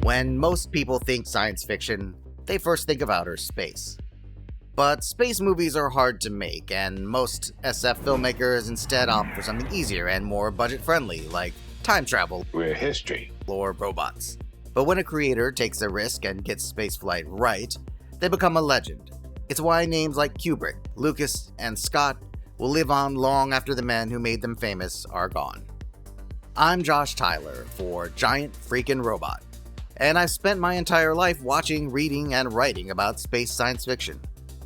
When most people think science fiction, they first think of outer space. But space movies are hard to make, and most SF filmmakers instead opt for something easier and more budget-friendly, like time travel We're history. or robots. But when a creator takes a risk and gets spaceflight right, they become a legend. It's why names like Kubrick, Lucas, and Scott will live on long after the men who made them famous are gone. I'm Josh Tyler for Giant Freakin' Robot, and I've spent my entire life watching, reading, and writing about space science fiction.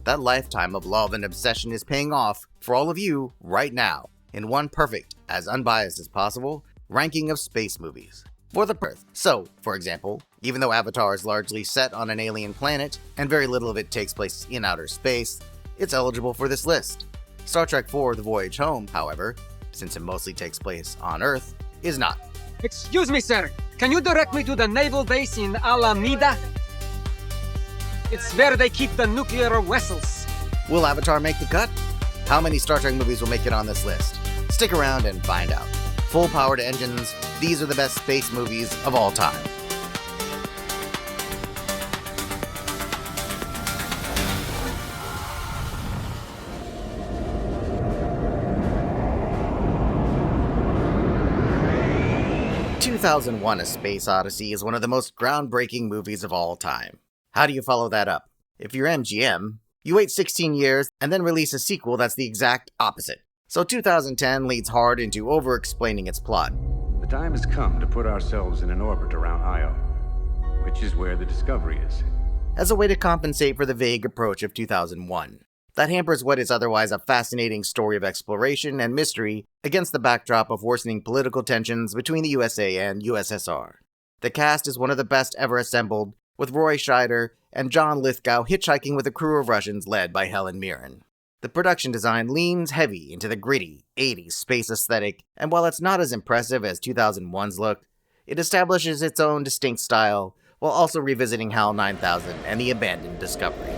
That lifetime of love and obsession is paying off for all of you right now in one perfect, as unbiased as possible, ranking of space movies for the Earth. So, for example, even though Avatar is largely set on an alien planet and very little of it takes place in outer space, it's eligible for this list. Star Trek IV: The Voyage Home, however, since it mostly takes place on Earth, is not. Excuse me, sir. Can you direct me to the naval base in Alameda? It's where they keep the nuclear vessels. Will Avatar make the cut? How many Star Trek movies will make it on this list? Stick around and find out. Full powered engines, these are the best space movies of all time. "2001: A Space Odyssey" is one of the most groundbreaking movies of all time. How do you follow that up? If you're MGM, you wait 16 years and then release a sequel that's the exact opposite. So 2010 leads hard into over-explaining its plot. The time has come to put ourselves in an orbit around Io, which is where the Discovery is. As a way to compensate for the vague approach of 2001. That hampers what is otherwise a fascinating story of exploration and mystery against the backdrop of worsening political tensions between the USA and USSR. The cast is one of the best ever assembled, with Roy Scheider and John Lithgow hitchhiking with a crew of Russians led by Helen Mirren. The production design leans heavy into the gritty 80s space aesthetic, and while it's not as impressive as 2001's look, it establishes its own distinct style while also revisiting HAL 9000 and the abandoned Discovery.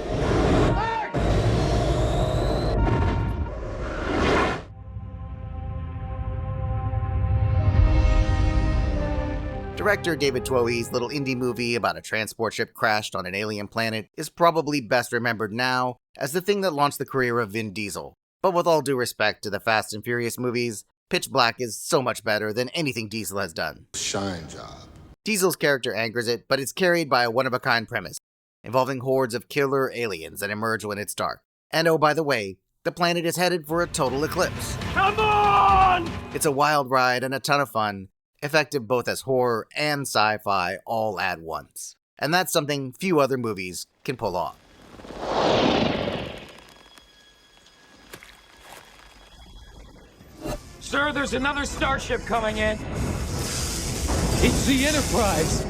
Director David Twohy's little indie movie about a transport ship crashed on an alien planet is probably best remembered now as the thing that launched the career of Vin Diesel. But with all due respect to the Fast and Furious movies, Pitch Black is so much better than anything Diesel has done. Shine job. Diesel's character anchors it, but it's carried by a one-of-a-kind premise, involving hordes of killer aliens that emerge when it's dark. And oh, by the way, the planet is headed for a total eclipse. Come on! It's a wild ride and a ton of fun, effective both as horror and sci-fi all at once. And that's something few other movies can pull off. Sir, there's another starship coming in. It's the Enterprise.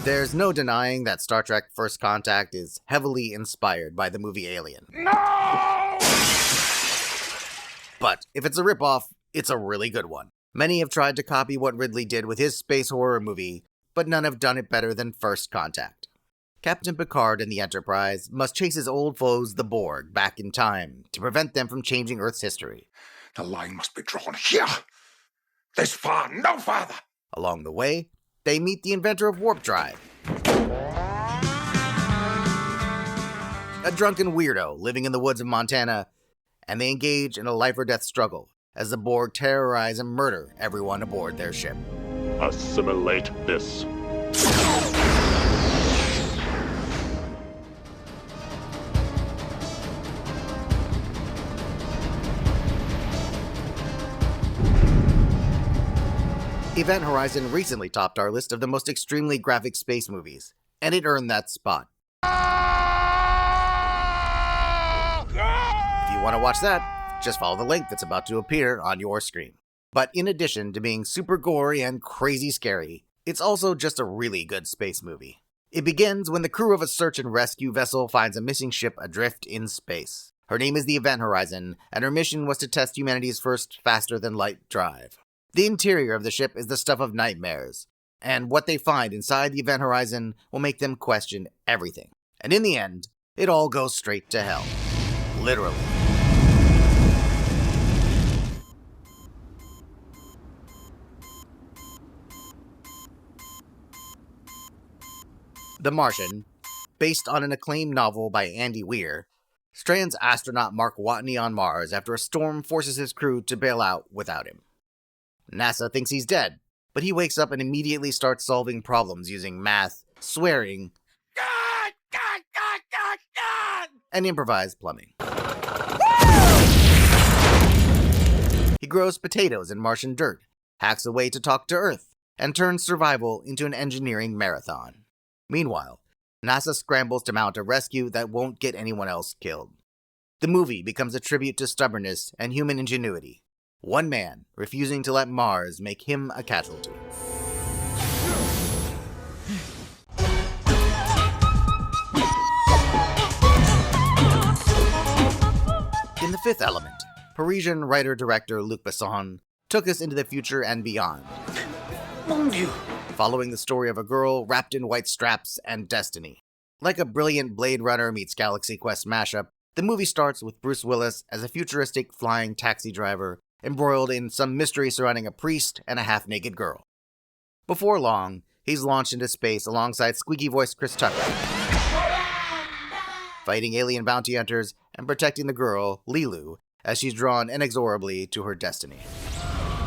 There's no denying that Star Trek First Contact is heavily inspired by the movie Alien. No! But if it's a ripoff, it's a really good one. Many have tried to copy what Ridley did with his space horror movie, but none have done it better than First Contact. Captain Picard and the Enterprise must chase his old foes, the Borg, back in time to prevent them from changing Earth's history. The line must be drawn here. This far, no farther. Along the way, they meet the inventor of warp drive, a drunken weirdo living in the woods of Montana, and they engage in a life-or-death struggle as the Borg terrorize and murder everyone aboard their ship. Assimilate this. Event Horizon recently topped our list of the most extremely graphic space movies, and it earned that spot. If you want to watch that, just follow the link that's about to appear on your screen. But in addition to being super gory and crazy scary, it's also just a really good space movie. It begins when the crew of a search and rescue vessel finds a missing ship adrift in space. Her name is the Event Horizon, and her mission was to test humanity's first faster-than-light drive. The interior of the ship is the stuff of nightmares, and what they find inside the Event Horizon will make them question everything. And in the end, it all goes straight to hell. Literally. The Martian, based on an acclaimed novel by Andy Weir, strands astronaut Mark Watney on Mars after a storm forces his crew to bail out without him. NASA thinks he's dead, but he wakes up and immediately starts solving problems using math, swearing, and improvised plumbing. He grows potatoes in Martian dirt, hacks a way to talk to Earth, and turns survival into an engineering marathon. Meanwhile, NASA scrambles to mount a rescue that won't get anyone else killed. The movie becomes a tribute to stubbornness and human ingenuity, one man refusing to let Mars make him a casualty. In The Fifth Element, Parisian writer-director Luc Besson took us into the future and beyond, Mon Dieu! following the story of a girl wrapped in white straps and destiny. Like a brilliant Blade Runner meets Galaxy Quest mashup, the movie starts with Bruce Willis as a futuristic flying taxi driver embroiled in some mystery surrounding a priest and a half-naked girl. Before long, he's launched into space alongside squeaky-voiced Chris Tucker, fighting alien bounty hunters and protecting the girl, Lilu, as she's drawn inexorably to her destiny.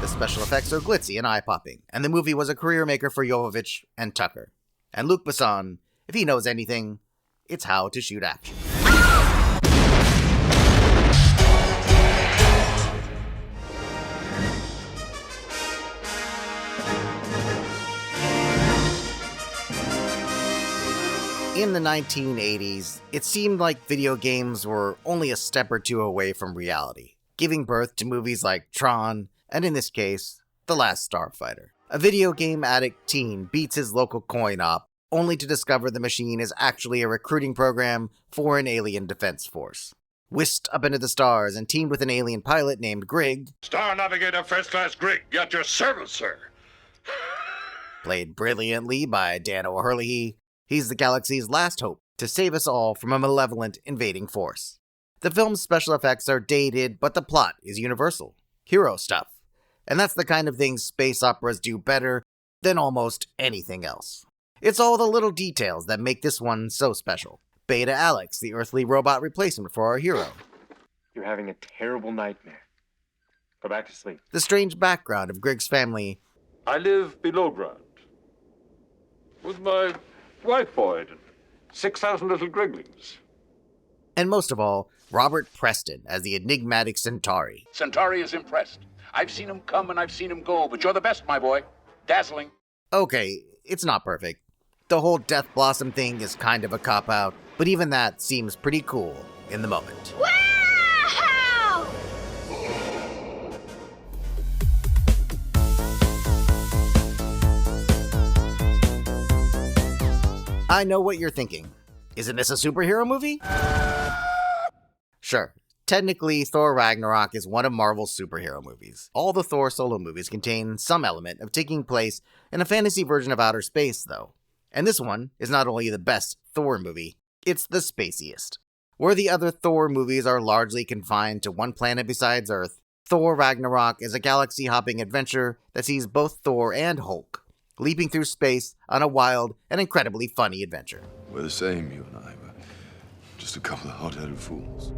The special effects are glitzy and eye-popping, and the movie was a career maker for Jovovich and Tucker. And Luc Besson, if he knows anything, it's how to shoot action. In the 1980s, it seemed like video games were only a step or two away from reality, giving birth to movies like Tron, and in this case, The Last Starfighter. A video game addict teen beats his local coin op, only to discover the machine is actually a recruiting program for an alien defense force. Whisked up into the stars and teamed with an alien pilot named Grig, Star Navigator First Class Grig, at your service, sir. played brilliantly by Dan O'Herlihy, he's the galaxy's last hope to save us all from a malevolent invading force. The film's special effects are dated, but the plot is universal. Hero stuff. And that's the kind of thing space operas do better than almost anything else. It's all the little details that make this one so special. Beta Alex, the earthly robot replacement for our hero. You're having a terrible nightmare. Go back to sleep. The strange background of Grig's family, I live below ground with my wife Boyd and 6,000 little Griglings. and most of all, Robert Preston as the enigmatic Centauri. Centauri is impressed. I've seen him come and I've seen him go, but you're the best, my boy. Dazzling. Okay, it's not perfect. The whole Death Blossom thing is kind of a cop-out, but even that seems pretty cool in the moment. Wow! I know what you're thinking. Isn't this a superhero movie? Sure. Technically, Thor Ragnarok is one of Marvel's superhero movies. All the Thor solo movies contain some element of taking place in a fantasy version of outer space, though. And this one is not only the best Thor movie, it's the spaciest. Where the other Thor movies are largely confined to one planet besides Earth, Thor Ragnarok is a galaxy-hopping adventure that sees both Thor and Hulk leaping through space on a wild and incredibly funny adventure. We're the same, you and I. We're just a couple of hot-headed fools.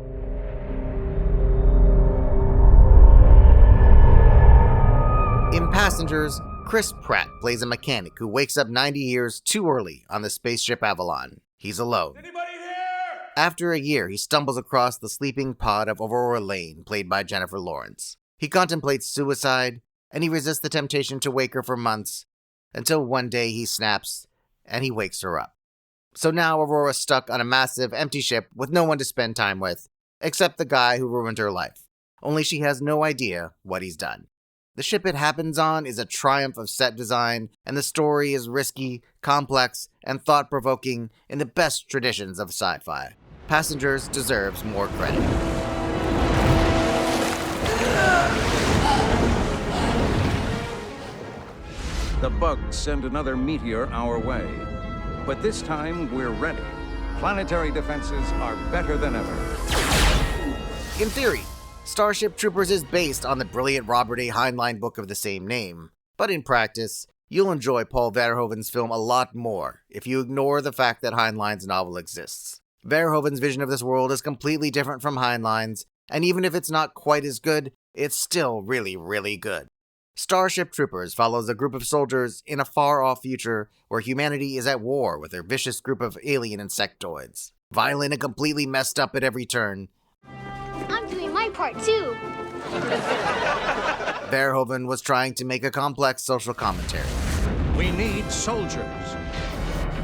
In Passengers, Chris Pratt plays a mechanic who wakes up 90 years too early on the spaceship Avalon. He's alone. Anybody here? After a year, he stumbles across the sleeping pod of Aurora Lane, played by Jennifer Lawrence. He contemplates suicide, and he resists the temptation to wake her for months, until one day he snaps, and he wakes her up. So now Aurora's stuck on a massive, empty ship with no one to spend time with, except the guy who ruined her life. Only she has no idea what he's done. The ship it happens on is a triumph of set design, and the story is risky, complex, and thought-provoking in the best traditions of sci-fi. Passengers deserves more credit. The bugs send another meteor our way. But this time, we're ready. Planetary defenses are better than ever. In theory, Starship Troopers is based on the brilliant Robert A. Heinlein book of the same name, but in practice, You'll enjoy Paul Verhoeven's film a lot more if you ignore the fact that Heinlein's novel exists. Verhoeven's vision of this world is completely different from Heinlein's, and even if it's not quite as good, it's still really, really good. Starship Troopers follows a group of soldiers in a far-off future where humanity is at war with a vicious group of alien insectoids. Violent and completely messed up at every turn. I'm doing my part too. Verhoeven was trying to make a complex social commentary. We need soldiers.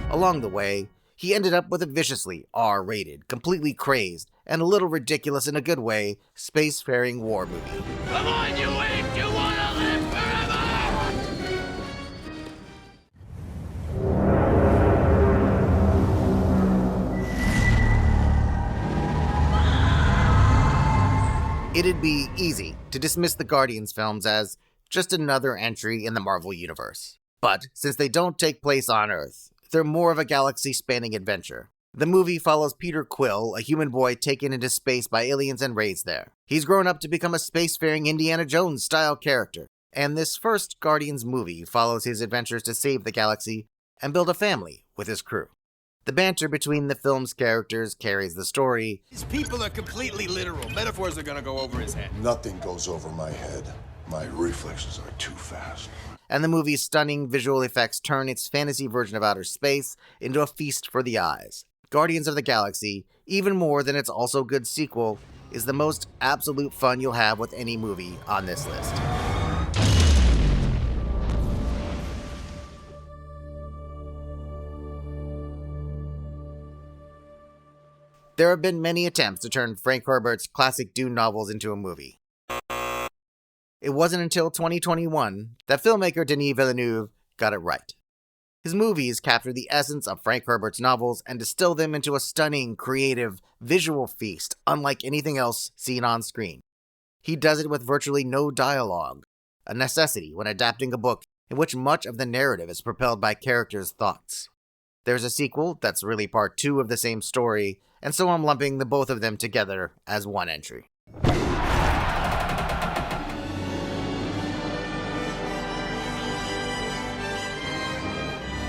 Along the way, he ended up with a viciously R-rated, completely crazed, and a little ridiculous in a good way, spacefaring war movie. Come on, you ape! You wanna live forever! It'd be easy to dismiss the Guardians films as just another entry in the Marvel Universe. But since they don't take place on Earth, they're more of a galaxy-spanning adventure. The movie follows Peter Quill, a human boy taken into space by aliens and raised there. He's grown up to become a spacefaring Indiana Jones-style character, and this first Guardians movie follows his adventures to save the galaxy and build a family with his crew. The banter between the film's characters carries the story. These people are completely literal. Metaphors are gonna go over his head. Nothing goes over my head. My reflexes are too fast. And the movie's stunning visual effects turn its fantasy version of outer space into a feast for the eyes. Guardians of the Galaxy, even more than its also good sequel, is the most absolute fun you'll have with any movie on this list. There have been many attempts to turn Frank Herbert's classic Dune novels into a movie. It wasn't until 2021 that filmmaker Denis Villeneuve got it right. His movies capture the essence of Frank Herbert's novels and distill them into a stunning, creative, visual feast unlike anything else seen on screen. He does it with virtually no dialogue, a necessity when adapting a book in which much of the narrative is propelled by characters' thoughts. There's a sequel that's really part 2 of the same story, and so I'm lumping the both of them together as one entry.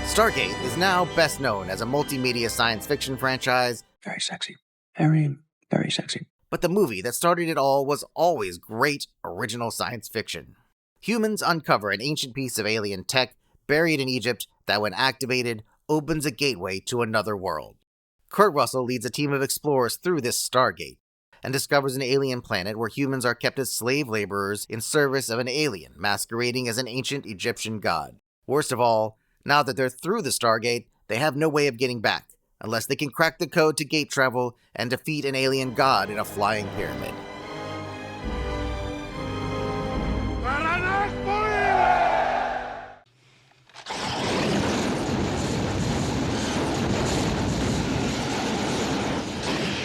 Stargate is now best known as a multimedia science fiction franchise. Very sexy. Very, very sexy. But the movie that started it all was always great original science fiction. Humans uncover an ancient piece of alien tech buried in Egypt that, when activated, opens a gateway to another world. Kurt Russell leads a team of explorers through this Stargate and discovers an alien planet where humans are kept as slave laborers in service of an alien masquerading as an ancient Egyptian god. Worst of all, now that they're through the Stargate, they have no way of getting back, unless they can crack the code to gate travel and defeat an alien god in a flying pyramid.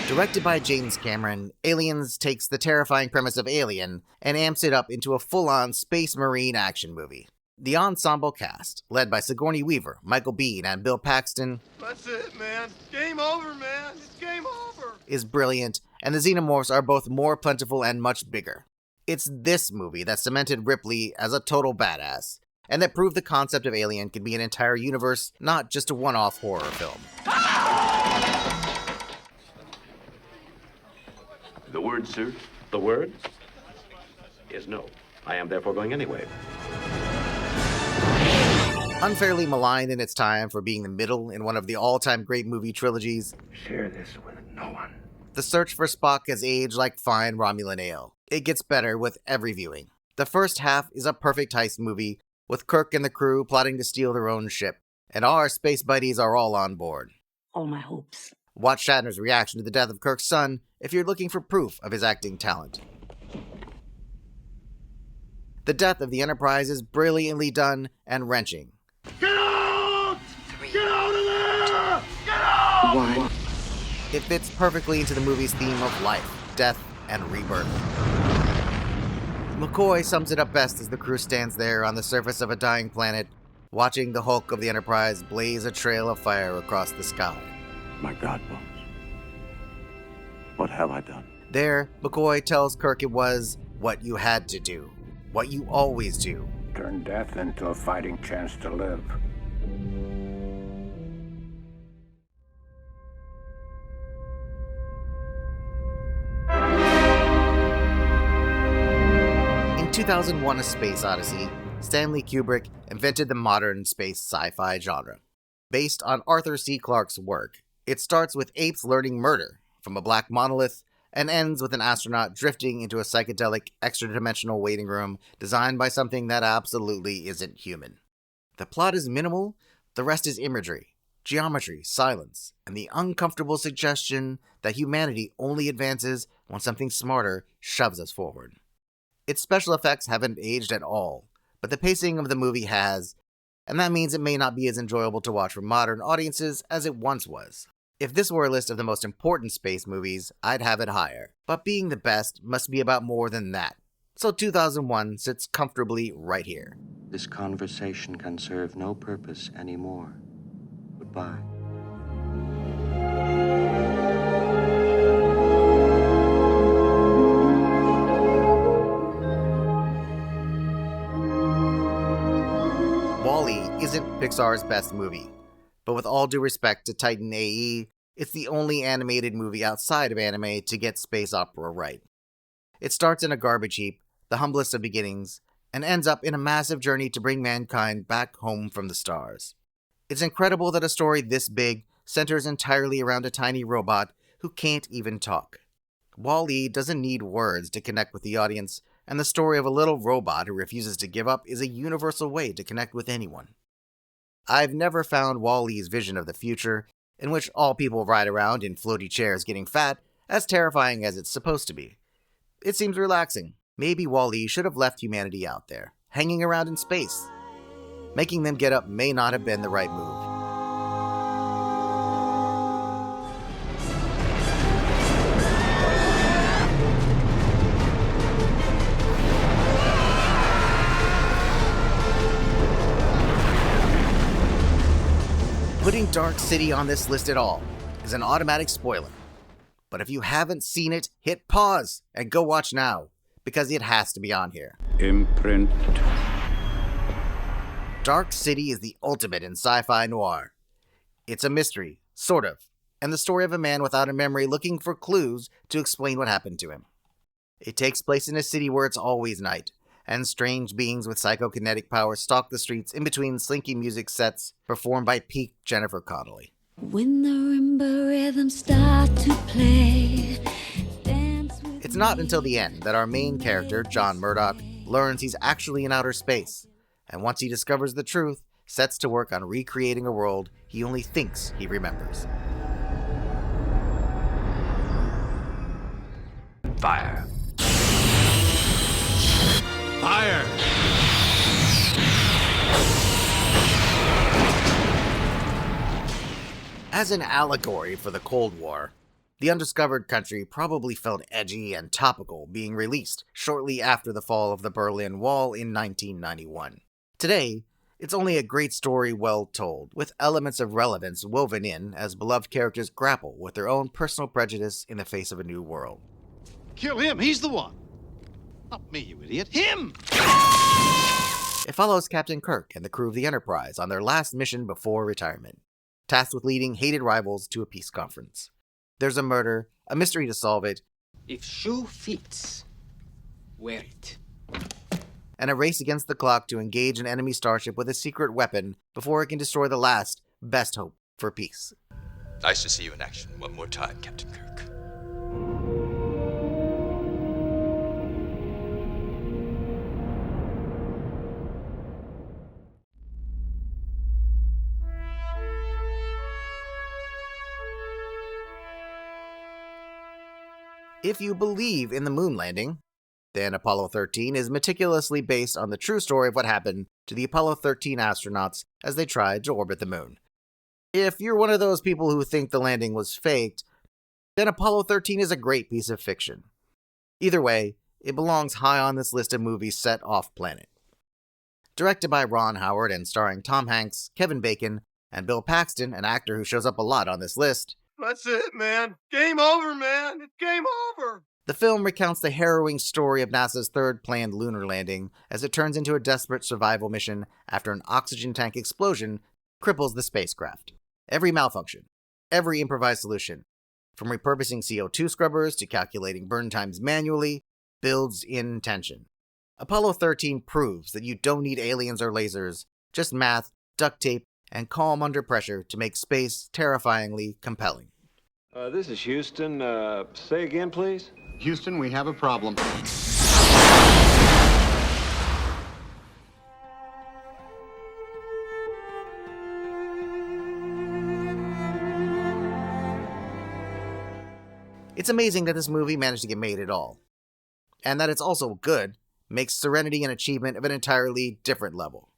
Directed by James Cameron, Aliens takes the terrifying premise of Alien and amps it up into a full-on space marine action movie. The ensemble cast, led by Sigourney Weaver, Michael Biehn, and Bill Paxton, That's it, man. Game over, man. It's game over. is brilliant, and the xenomorphs are both more plentiful and much bigger. It's this movie that cemented Ripley as a total badass, and that proved the concept of Alien could be an entire universe, not just a one-off horror film. The word, sir? The word is no. I am therefore going anyway. Unfairly maligned in its time for being the middle in one of the all-time great movie trilogies, Share this with no one. the search for Spock has aged like fine Romulan ale. It gets better with every viewing. The first half is a perfect heist movie, with Kirk and the crew plotting to steal their own ship, and our space buddies are all on board. All my hopes. Watch Shatner's reaction to the death of Kirk's son if you're looking for proof of his acting talent. The death of the Enterprise is brilliantly done and wrenching. Get out! Get out of there! Get out! One. It fits perfectly into the movie's theme of life, death, and rebirth. McCoy sums it up best as the crew stands there on the surface of a dying planet, watching the hulk of the Enterprise blaze a trail of fire across the sky. My God, Bones. What have I done? There, McCoy tells Kirk it was what you had to do, what you always do, Turn death into a fighting chance to live. In 2001: A Space Odyssey, Stanley Kubrick invented the modern space sci-fi genre. Based on Arthur C. Clarke's work, it starts with apes learning murder from a black monolith and ends with an astronaut drifting into a psychedelic extra-dimensional waiting room designed by something that absolutely isn't human. The plot is minimal, the rest is imagery, geometry, silence, and the uncomfortable suggestion that humanity only advances when something smarter shoves us forward. Its special effects haven't aged at all, but the pacing of the movie has, and that means it may not be as enjoyable to watch for modern audiences as it once was. If this were a list of the most important space movies, I'd have it higher, but being the best must be about more than that. So 2001 sits comfortably right here. This conversation can serve no purpose anymore. Goodbye. WALL-E isn't Pixar's best movie, but with all due respect to Titan AE, it's the only animated movie outside of anime to get space opera right. It starts in a garbage heap, the humblest of beginnings, and ends up in a massive journey to bring mankind back home from the stars. It's incredible that a story this big centers entirely around a tiny robot who can't even talk. WALL-E doesn't need words to connect with the audience, and the story of a little robot who refuses to give up is a universal way to connect with anyone. I've never found WALL-E's vision of the future, in which all people ride around in floaty chairs getting fat, as terrifying as it's supposed to be. It seems relaxing. Maybe WALL-E should have left humanity out there, hanging around in space. Making them get up may not have been the right move. Putting Dark City on this list at all is an automatic spoiler. But if you haven't seen it, hit pause and go watch now, because it has to be on here. Imprint. Dark City is the ultimate in sci-fi noir. It's a mystery, sort of, and the story of a man without a memory looking for clues to explain what happened to him. It takes place in a city where it's always night, and strange beings with psychokinetic powers stalk the streets in between slinky music sets performed by peak Jennifer Connelly. When the marimba rhythms start to play, it's not until the end that our main character, John Murdoch, learns he's actually in outer space, and once he discovers the truth, sets to work on recreating a world he only thinks he remembers. Fire. Fire! As an allegory for the Cold War, The Undiscovered Country probably felt edgy and topical being released shortly after the fall of the Berlin Wall in 1991. Today, it's only a great story well told, with elements of relevance woven in as beloved characters grapple with their own personal prejudice in the face of a new world. Kill him, he's the one. Not me, you idiot. Him! It follows Captain Kirk and the crew of the Enterprise on their last mission before retirement, tasked with leading hated rivals to a peace conference. There's a murder, a mystery to solve it, If shoe fits, wear it. and a race against the clock to engage an enemy starship with a secret weapon before it can destroy the last, best hope for peace. Nice to see you in action one more time, Captain Kirk. If you believe in the moon landing, then Apollo 13 is meticulously based on the true story of what happened to the Apollo 13 astronauts as they tried to orbit the moon. If you're one of those people who think the landing was faked, then Apollo 13 is a great piece of fiction. Either way, it belongs high on this list of movies set off-planet. Directed by Ron Howard and starring Tom Hanks, Kevin Bacon, and Bill Paxton, an actor who shows up a lot on this list, That's it, man. Game over, man. It's game over. The film recounts the harrowing story of NASA's third planned lunar landing as it turns into a desperate survival mission after an oxygen tank explosion cripples the spacecraft. Every malfunction, every improvised solution, from repurposing CO2 scrubbers to calculating burn times manually, builds in tension. Apollo 13 proves that you don't need aliens or lasers, just math, duct tape, and calm under pressure to make space terrifyingly compelling. This is Houston. Say again, please. Houston, we have a problem. It's amazing that this movie managed to get made at all. And that it's also good makes Serenity an achievement of an entirely different level.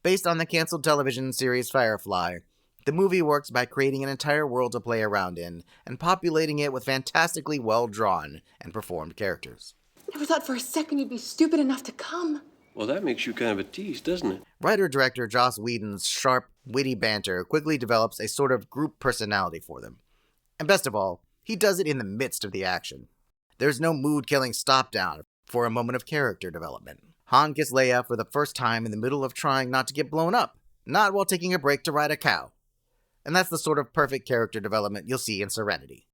Based on the canceled television series Firefly, the movie works by creating an entire world to play around in and populating it with fantastically well-drawn and performed characters. Never thought for a second you'd be stupid enough to come. Well, that makes you kind of a tease, doesn't it? Writer-director Joss Whedon's sharp, witty banter quickly develops a sort of group personality for them. And best of all, he does it in the midst of the action. There's no mood-killing stop-down for a moment of character development. Han gets Leia for the first time in the middle of trying not to get blown up, not while taking a break to ride a cow. And that's the sort of perfect character development you'll see in Serenity.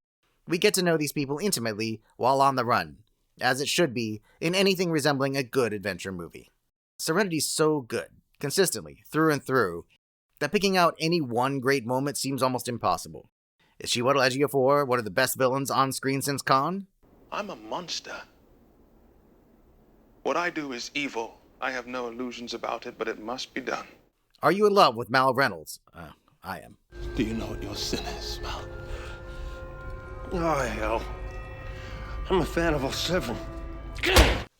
We get to know these people intimately while on the run, as it should be in anything resembling a good adventure movie. Serenity's so good, consistently, through and through, that picking out any one great moment seems almost impossible. Is Chiwetel Ejiofor one of the best villains on screen since Khan? I'm a monster. What I do is evil. I have no illusions about it, but it must be done. Are you in love with Mal Reynolds? I am. Do you know what your sin is, Mal? Oh, hell. I'm a fan of 07.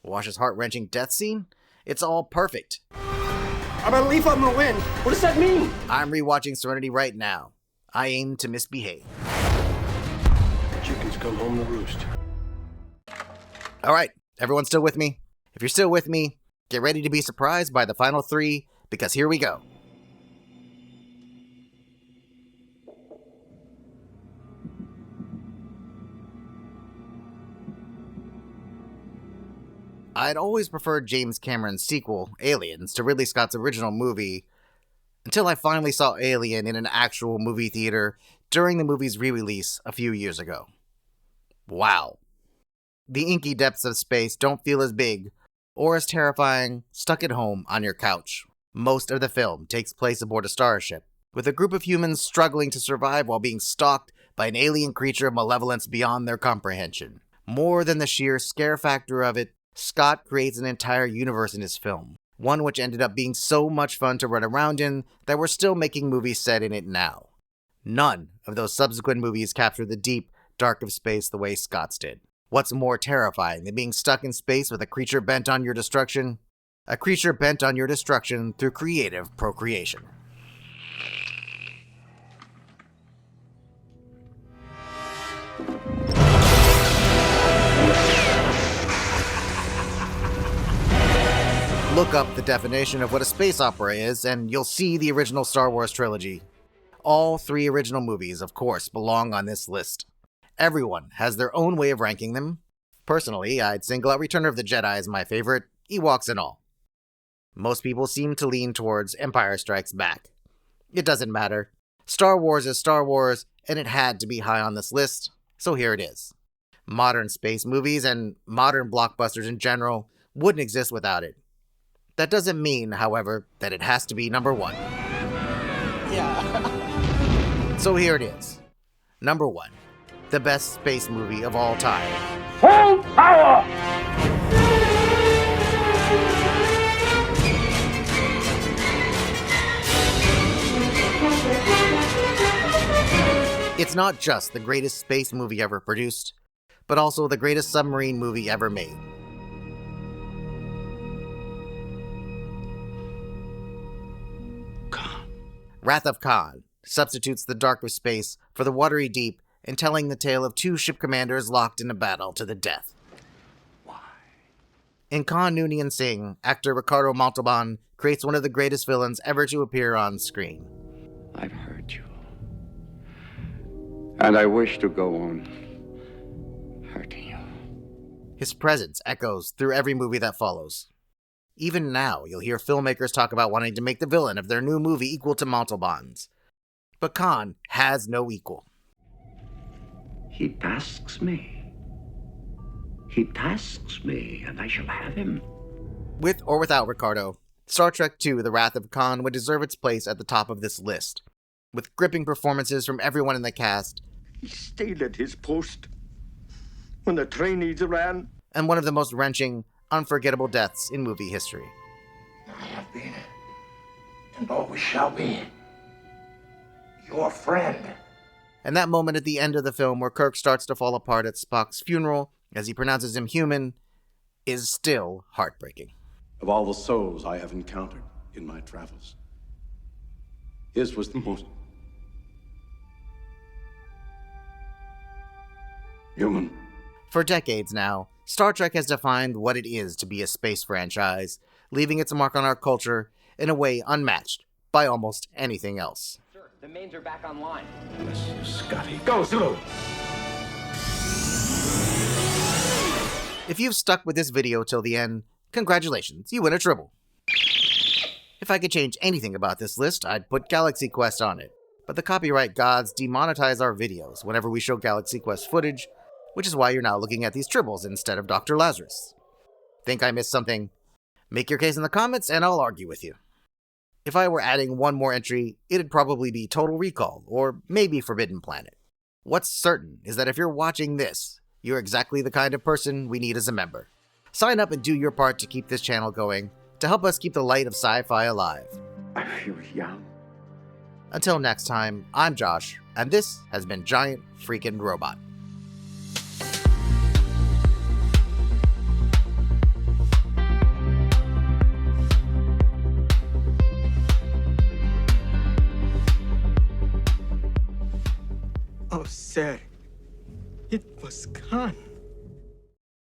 Wash's heart-wrenching death scene? It's all perfect. I'm a leaf on the wind. What does that mean? I'm rewatching Serenity right now. I aim to misbehave. Chickens come home to roost. Alright, everyone still with me? If you're still with me, get ready to be surprised by the final three, because here we go. I'd always preferred James Cameron's sequel, Aliens, to Ridley Scott's original movie, until I finally saw Alien in an actual movie theater during the movie's re-release a few years ago. Wow. The inky depths of space don't feel as big or as terrifying stuck at home on your couch. Most of the film takes place aboard a starship, with a group of humans struggling to survive while being stalked by an alien creature of malevolence beyond their comprehension. More than the sheer scare factor of it, Scott creates an entire universe in his film, one which ended up being so much fun to run around in that we're still making movies set in it now. None of those subsequent movies capture the deep, dark of space the way Scott's did. What's more terrifying than being stuck in space with a creature bent on your destruction? A creature bent on your destruction through creative procreation. Look up the definition of what a space opera is, and you'll see the original Star Wars trilogy. All three original movies, of course, belong on this list. Everyone has their own way of ranking them. Personally, I'd single out Return of the Jedi as my favorite, Ewoks and all. Most people seem to lean towards Empire Strikes Back. It doesn't matter. Star Wars is Star Wars, and it had to be high on this list, so here it is. Modern space movies and modern blockbusters in general wouldn't exist without it. That doesn't mean, however, that it has to be number one. Yeah. So here it is. Number one. The best space movie of all time. Full power! It's not just the greatest space movie ever produced, but also the greatest submarine movie ever made. Wrath of Khan substitutes the dark of space for the watery deep in telling the tale of two ship commanders locked in a battle to the death. Why? In Khan Noonien Singh, actor Ricardo Montalban creates one of the greatest villains ever to appear on screen. I've heard you. And I wish to go on hurting you. His presence echoes through every movie that follows. Even now, you'll hear filmmakers talk about wanting to make the villain of their new movie equal to Montalban's. But Khan has no equal. He tasks me. He tasks me, and I shall have him. With or without Ricardo, Star Trek II: The Wrath of Khan would deserve its place at the top of this list. With gripping performances from everyone in the cast, He stayed at his post when the trainees ran. And one of the most wrenching, unforgettable deaths in movie history. I have been, and always shall be, your friend. And that moment at the end of the film where Kirk starts to fall apart at Spock's funeral as he pronounces him human is still heartbreaking. Of all the souls I have encountered in my travels, his was the most human. For decades now, Star Trek has defined what it is to be a space franchise, leaving its mark on our culture in a way unmatched by almost anything else. Sir, the mains are back online. Bless you, Scotty. Go, Zulu! If you've stuck with this video till the end, congratulations, you win a Tribble. If I could change anything about this list, I'd put Galaxy Quest on it. But the copyright gods demonetize our videos whenever we show Galaxy Quest footage, which is why you're now looking at these Tribbles instead of Dr. Lazarus. Think I missed something? Make your case in the comments and I'll argue with you. If I were adding one more entry, it'd probably be Total Recall, or maybe Forbidden Planet. What's certain is that if you're watching this, you're exactly the kind of person we need as a member. Sign up and do your part to keep this channel going, to help us keep the light of sci-fi alive. I feel young. Until next time, I'm Josh, and this has been Giant Freakin' Robot. Oh, sir, it was Khan.